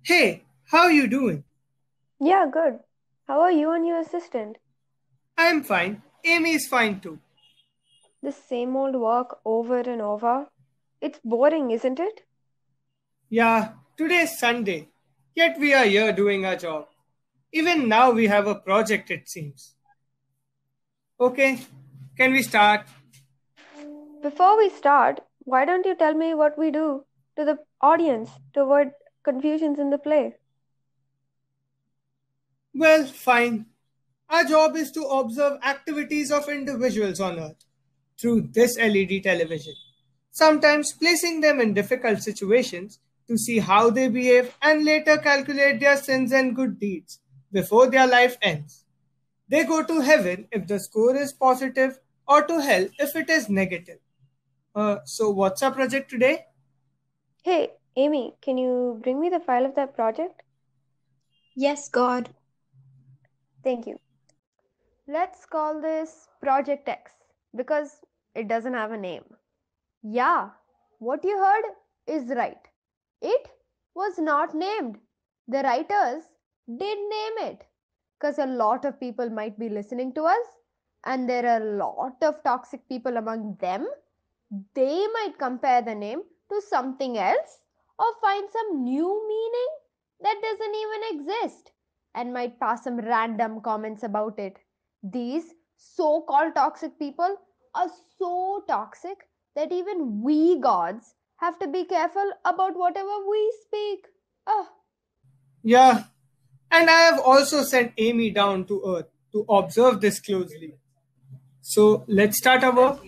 Hey, how you doing? Yeah, good. How are you and your assistant? I'm fine. Amy is fine too. The same old work over and over. It's boring, isn't it? Yeah, today's Sunday. Yet we are here doing our job. Even now we have a project it seems. Okay, can we start? Before we start, why don't you tell me what we do to the audience to avoid confusions in the play? Well, fine. Our job is to observe activities of individuals on Earth through this LED television, sometimes placing them in difficult situations to see how they behave and later calculate their sins and good deeds before their life ends. They go to heaven if the score is positive or to hell if it is negative. So, what's our project today? Hey, Amy, can you bring me the file of that project? Yes, God. Thank you. Let's call this Project X because it doesn't have a name. Yeah, what you heard is right. It was not named. The writers did name it because a lot of people might be listening to us and there are a lot of toxic people among them. They might compare the name to something else or find some new meaning that doesn't even exist and might pass some random comments about it. These so called toxic people are so toxic that even we gods have to be careful about whatever we speak. Oh, Yeah, and I have also sent Amy down to Earth to observe this closely. So, let's start our work.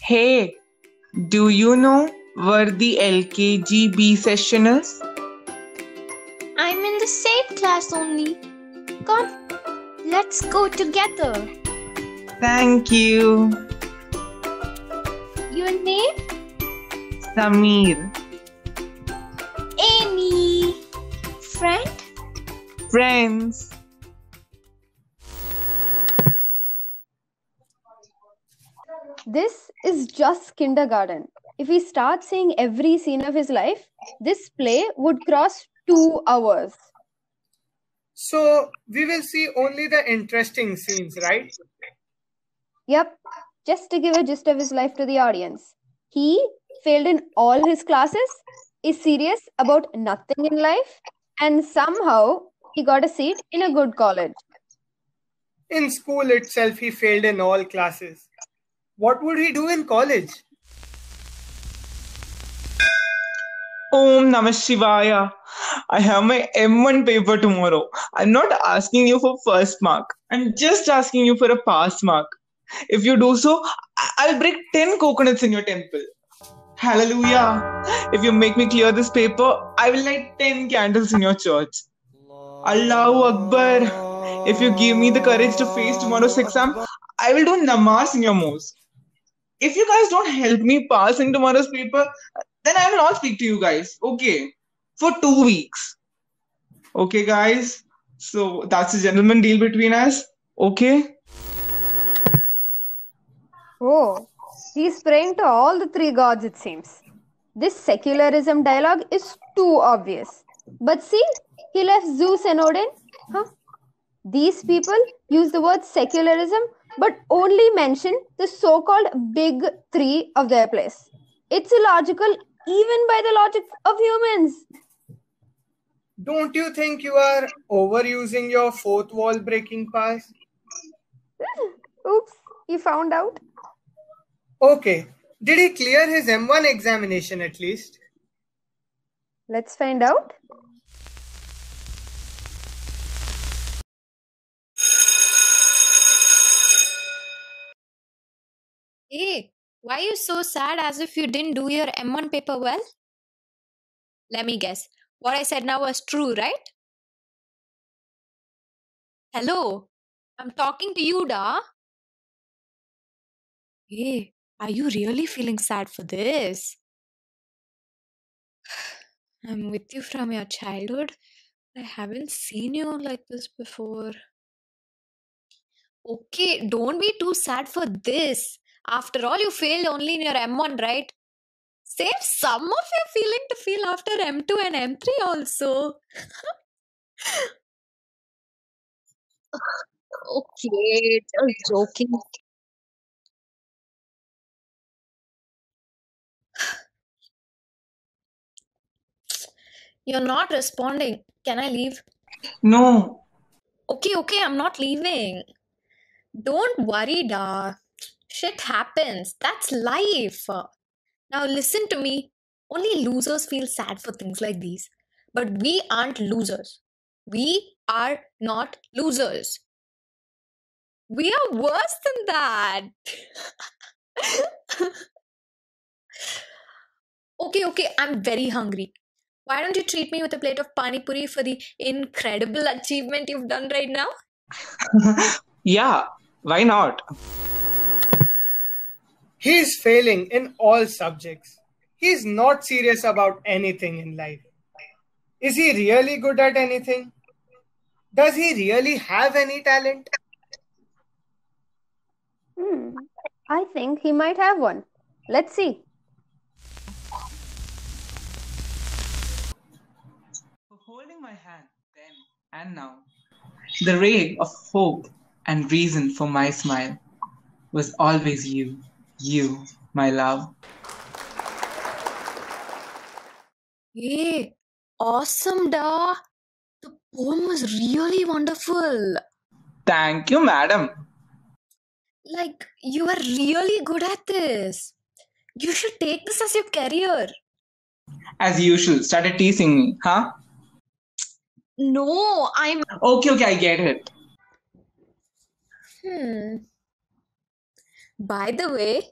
Hey, do you know where the LKGB session is? I'm in the same class only. Come, let's go together. Thank you, Your name? Samir. Amy. Friend? Friends. this is just kindergarten. If we start seeing every scene of his life, this play would cross 2 hours. So, we will see only the interesting scenes, right? Yep, just to give a gist of his life to the audience. He failed in all his classes, is serious about nothing in life, and somehow he got a seat in a good college. In school itself, he failed in all classes. What would he do in college? Om Namah Shivaya. I have my M1 paper tomorrow. I'm not asking you for first mark. I'm just asking you for a pass mark. If you do so, I'll break 10 coconuts in your temple. Hallelujah. If you make me clear this paper, I will light 10 candles in your church. Allahu Akbar. If you give me the courage to face tomorrow's exam, I will do namaz in your mosque. If you guys don't help me pass in tomorrow's paper, then I will not speak to you guys. Okay. For 2 weeks. Okay, guys. So that's a gentleman deal between us. Okay. Oh, he's praying to all the three gods, it seems. This secularism dialogue is too obvious. But see, he left Zeus and Odin. Huh? These people use the word secularism but only mention the so called big three of their place. It's illogical even by the logic of humans. Don't you think you are overusing your fourth wall breaking pass? Oops, he found out. Okay, did he clear his M1 examination at least? Let's find out. Hey, why are you so sad as if you didn't do your M1 paper well? Let me guess. What I said now was true, right? Hello, I'm talking to you, da. Hey, are you really feeling sad for this? I'm with you from your childhood. I haven't seen you like this before. Okay, don't be too sad for this. After all, you failed only in your M1, right? Save some of your feeling to feel after M2 and M3 also. Okay, just joking. You're not responding. Can I leave? No. Okay, I'm not leaving. Don't worry, da. Shit happens. That's life. Now listen to me. Only losers feel sad for things like these. But we aren't losers. We are not losers. We are worse than that. Okay, I'm very hungry. Why don't you treat me with a plate of pani puri for the incredible achievement you've done right now? Yeah, why not? He's failing in all subjects. He's not serious about anything in life. Is he really good at anything? Does he really have any talent? I think he might have one. Let's see. For holding my hand then and now. The ray of hope and reason for my smile was always you, my love. Hey, awesome, da. The poem was really wonderful. Thank you, madam. Like, you are really good at this. You should take this as your career. As usual, started teasing me, huh? No, I'm. Okay, I get it. By the way,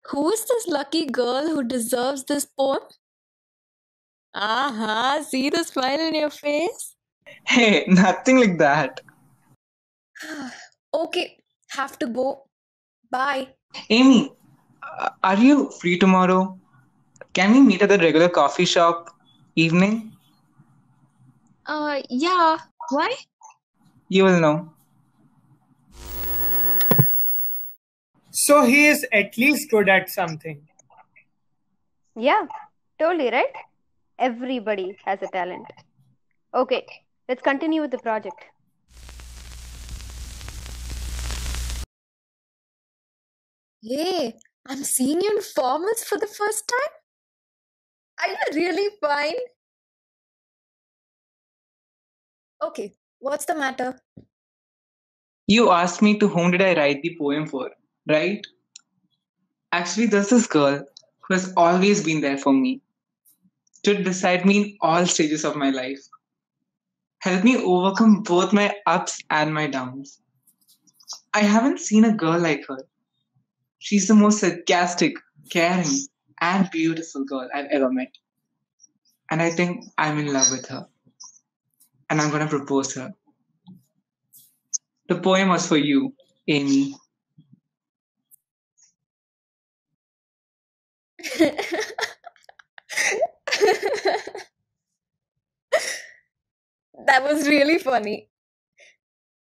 who is this lucky girl who deserves this poem? See the smile in your face? Hey, nothing like that. Okay, have to go. Bye. Amy, are you free tomorrow? Can we meet at the regular coffee shop evening? Yeah. Why? You will know. So he is at least good at something. Yeah, totally right. Everybody has a talent. Okay, let's continue with the project. Hey, I'm seeing you in formals for the first time. Are you really fine? Okay, what's the matter? You asked me to whom did I write the poem for, right? Actually, there's this girl who has always been there for me, stood beside me in all stages of my life, helped me overcome both my ups and my downs. I haven't seen a girl like her. She's the most sarcastic, caring, and beautiful girl I've ever met. And I think I'm in love with her. And I'm gonna propose her. The poem was for you, Amy. That was really funny.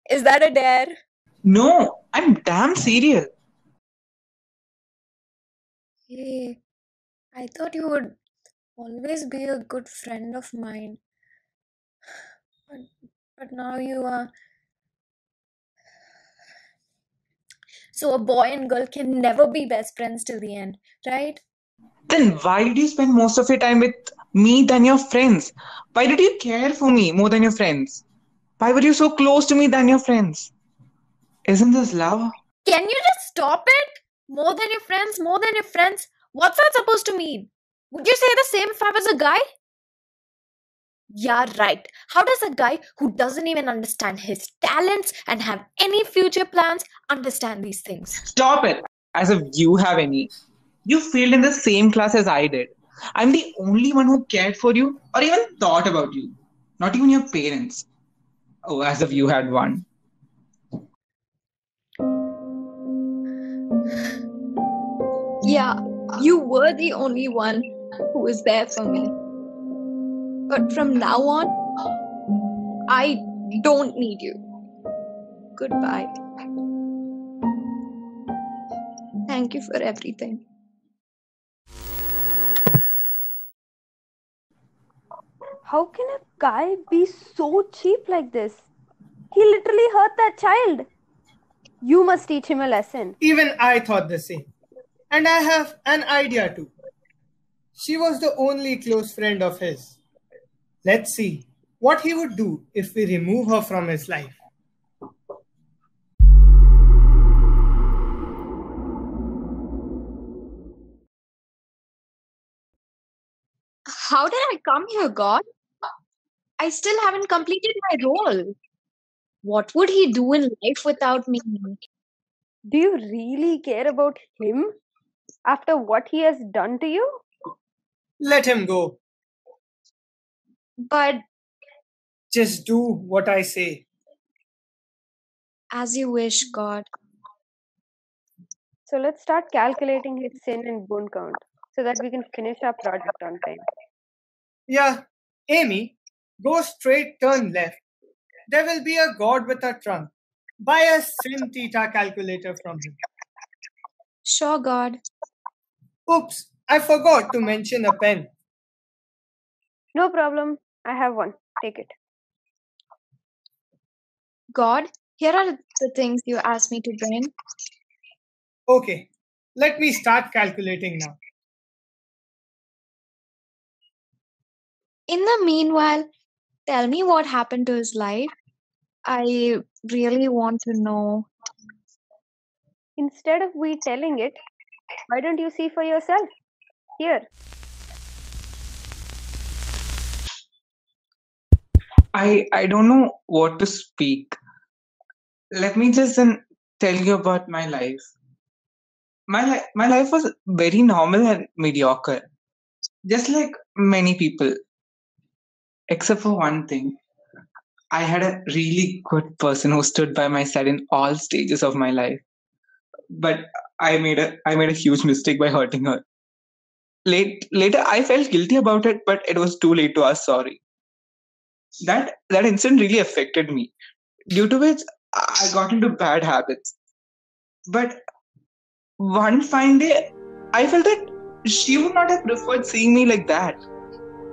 Is that a dare? No, I'm damn serious. Hey, I thought you would always be a good friend of mine. But now you are. So a boy and girl can never be best friends till the end, right? Then why did you spend most of your time with me than your friends? Why did you care for me more than your friends? Why were you so close to me than your friends? Isn't this love? Can you just stop it? More than your friends, more than your friends. What's that supposed to mean? Would you say the same if I was a guy? Yeah, right. How does a guy who doesn't even understand his talents and have any future plans understand these things? Stop it! As if you have any. You failed in the same class as I did. I'm the only one who cared for you or even thought about you. Not even your parents. Oh, as if you had one. Yeah, you were the only one who was there for me. But from now on, I don't need you. Goodbye. Thank you for everything. How can a guy be so cheap like this? He literally hurt that child. You must teach him a lesson. Even I thought the same. And I have an idea too. She was the only close friend of his. Let's see what he would do if we remove her from his life. How did I come here, God? I still haven't completed my role. What would he do in life without me? Do you really care about him after what he has done to you? Let him go. But Just do what I say. as you wish, God. So let's start calculating his sin and boon count so that we can finish our project on time. Yeah, Amy, go straight, turn left. There will be a god with a trunk. Buy a sin theta calculator from him. Sure, God. Oops, I forgot to mention a pen. No problem. I have one. Take it. God, here are the things you asked me to bring. Okay, let me start calculating now. In the meanwhile, tell me what happened to his life. I really want to know. Instead of we telling it, why don't you see for yourself? Here. I don't know what to speak. Let me just then tell you about my life. My life was very normal and mediocre, just like many people, except for one thing. I had a really good person who stood by my side in all stages of my life, but I made a huge mistake by hurting her. Later, I felt guilty about it, but it was too late to ask sorry. That incident really affected me, due to which I got into bad habits. But one fine day, I felt that she would not have preferred seeing me like that.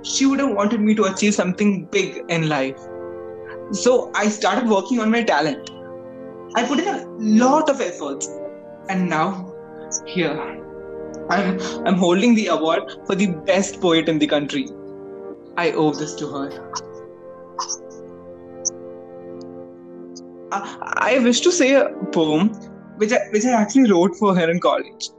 She would have wanted me to achieve something big in life. So I started working on my talent. I put in a lot of efforts, and now here I'm holding the award for the best poet in the country. I owe this to her. I wish to say a poem which I actually wrote for her in college.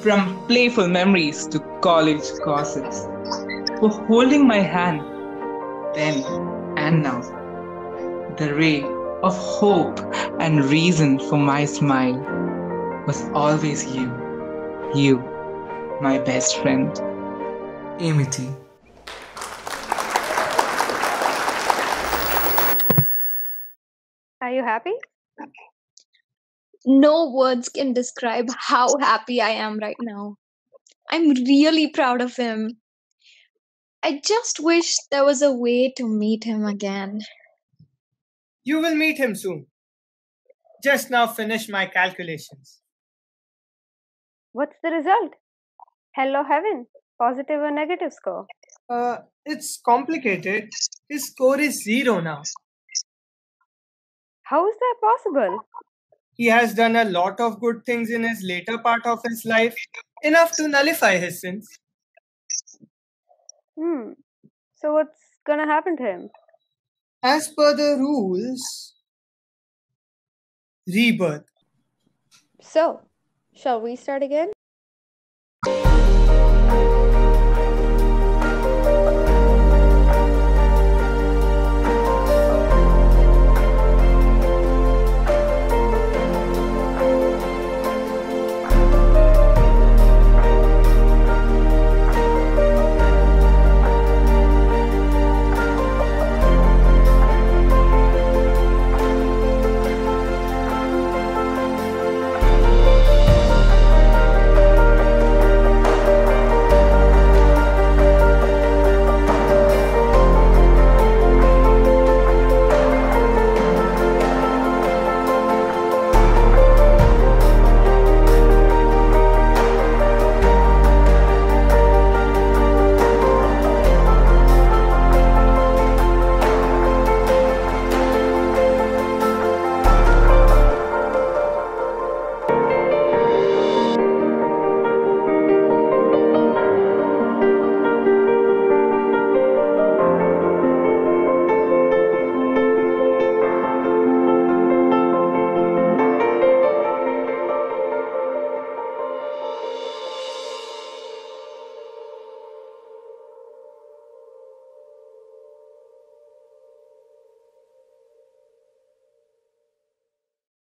From playful memories to college gossips, for holding my hand then and now, the ray of hope and reason for my smile was always you, my best friend, Amity. Are you happy? No words can describe how happy I am right now. I'm really proud of him. I just wish there was a way to meet him again. You will meet him soon. Just now finish my calculations. What's the result? Hell or heaven? Positive or negative score? It's complicated. His score is 0 now. How is that possible? He has done a lot of good things in his later part of his life, enough to nullify his sins. So what's gonna happen to him? As per the rules, rebirth. So, shall we start again?